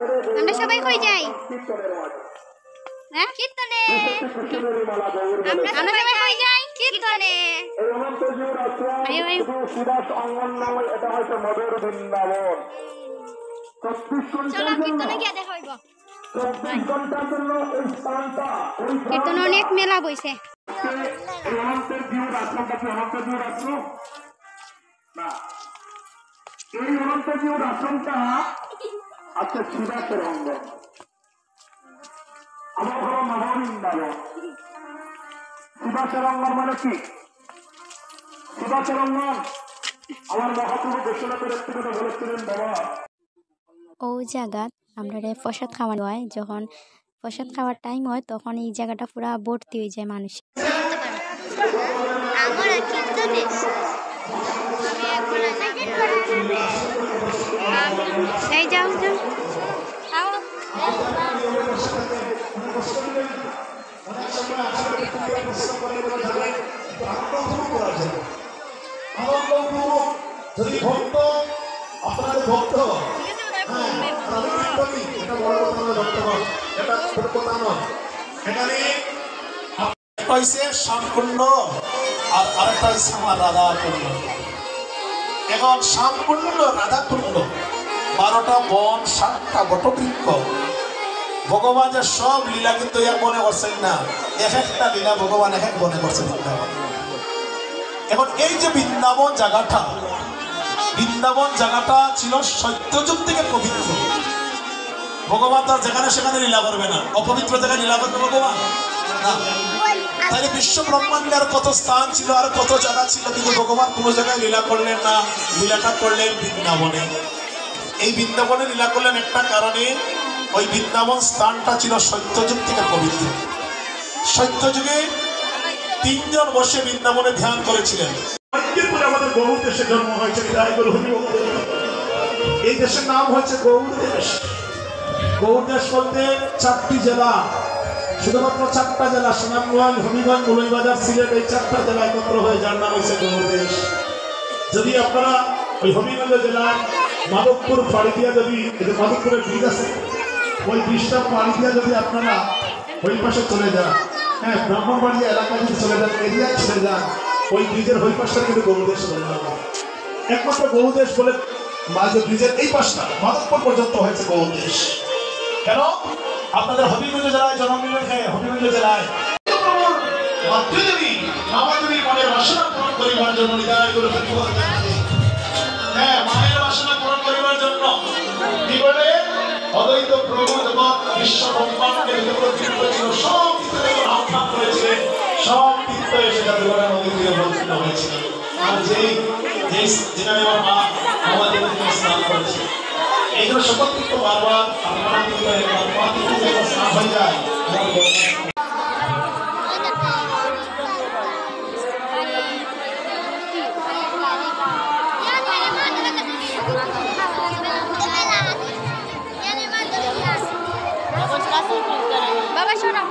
আমরা সবাই কই যাই? হ্যাঁ, কীর্তনে। আমরা সবাই কই যাই? কীর্তনে। আয়ো আয়ো। চলো কীর্তনে গিয়ে দেখা হইব। কীর্তনে অনেক মেলা বইছে। এই অনন্তজীবর আশ্রমটা আচ্ছা সুদাসের অঙ্গ, আমার হলো মহাবৃন্দাবন। সুদাসের অঙ্গন মানে কি? সুদাসের অঙ্গন আমার মহাপ্রভু ঘোষণা করে একটু কথা বলেছিলেন, বাবা ও জায়গাত আমরা প্রসাদ খাওয়ানো হয়, যখন প্রসাদ খাওয়ার টাইম হয় তখন এই জায়গাটা পুরা ভর্তি হয়ে যায় মানুষ। এই যাও যাও যদি ভক্ত আপনাদের ভক্ত শ্যামকুণ্ড আর আরেকটা হচ্ছে আমার রাধাকুণ্ড। এখন শ্যামকুণ্ড রাধাকুণ্ড 12টা বন 7টা বটবৃক্ষ, ভগবান যে সব লীলা কিন্তু এক মনে করছেন না, এক একটা লীলা ভগবান এক এক মনে করছেন বৃন্দাবন। এখন এই যে বৃন্দাবন জায়গাটা ছিল সত্যযুগ থেকে পবিত্র। ভগবান তার যেখানে সেখানে লীলা করবে না, অপবিত্র জায়গায় লীলা করবে ভগবান না। তাহলে বিশ্ব ব্রহ্মাণ্ডে আর কত স্থান ছিল, আর কত জায়গা ছিল, কিন্তু ভগবান কোনো জায়গায় লীলা করলেন না। লীলাটা করলেন বৃন্দাবনে। এই বৃন্দাবনে লীলা করলেন একটা কারণে, ওই বৃন্দাবন স্থানটা ছিল সত্যযুগ থেকে পবিত্র। সত্যযুগে 3 জন বসে বৃন্দাবনে ধ্যান করেছিলেন। আমাদের গৌড় দেশে জন্ম হয়েছে, এই দেশের নাম হচ্ছে গৌড় দেশ। গৌড় দেশ বলতে 4টি জেলা, শুধুমাত্র 4টা জেলা, সুনামগঞ্জ, হবিগঞ্জ, মৌলভীবাজার, সিলেট, এই 4টা জেলা একত্র হয়ে যার নাম হয়েছে গৌড় দেশ। যদি আপনারা ওই হবিগঞ্জ জেলার মাধবপুর পাড়ি দিয়া, যদি মাধবপুরের ব্রিজ আছে, ওই ব্রিজটা পাড়ি দিয়া যদি আপনারা ওই পাশে চলে যান, হ্যাঁ ব্রাহ্মণবাড়িয়া এলাকায় যদি চলে যান, এরিয়ায় চলে যান, ওই ব্রিজের ওই পাশটা কিন্তু গৌড়দেশ বলে না। একমাত্র গৌড়দেশ বলে মাঝে ব্রিজের এই পাশটা মাধবপুর পর্যন্ত হয়েছে গৌড়দেশ। কেন? আপনাদের হবিগঞ্জ জেলায় জন্ম নিলেন, হবিগঞ্জ জেলায় মনের বাসনা পূরণ করিবার জন্য, হ্যাঁ মায়ের বাসনা পূরণ করিবার জন্য কি বলে অদ্বৈত প্রভু যখন বিশ্ব ব্রহ্মাণ্ডকে সব আহ্বান করেছিলেন, সব তীর্থ এসে তাদের নদী তীরে বঞ্চিত হয়েছিল। আর যেখানে আমার মা আমাদের স্নান করেছে, এই জন্য সকল তীর্থ বারবার আপনারা স্নান হয়ে যায়। বাবা শোনো,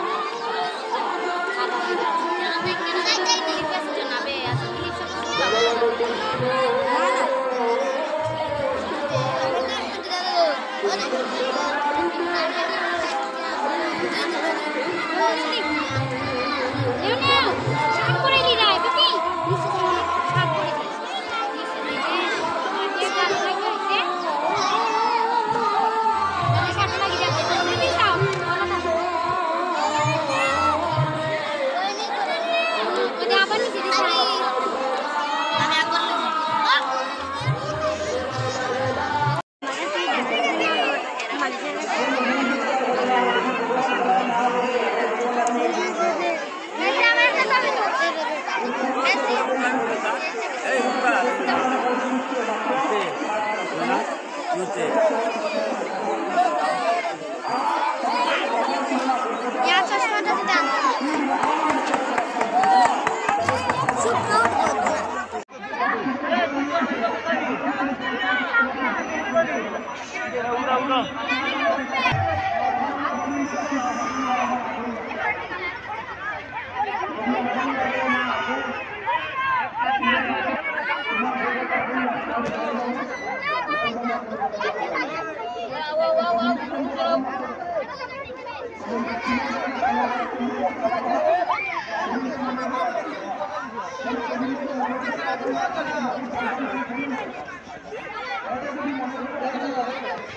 Ya,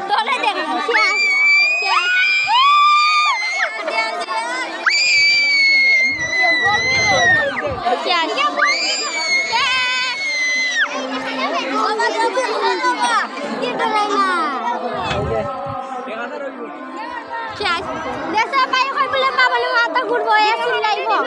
tolong deh, Desa payo koy belum apa belum ata gurbo ya sing laibo.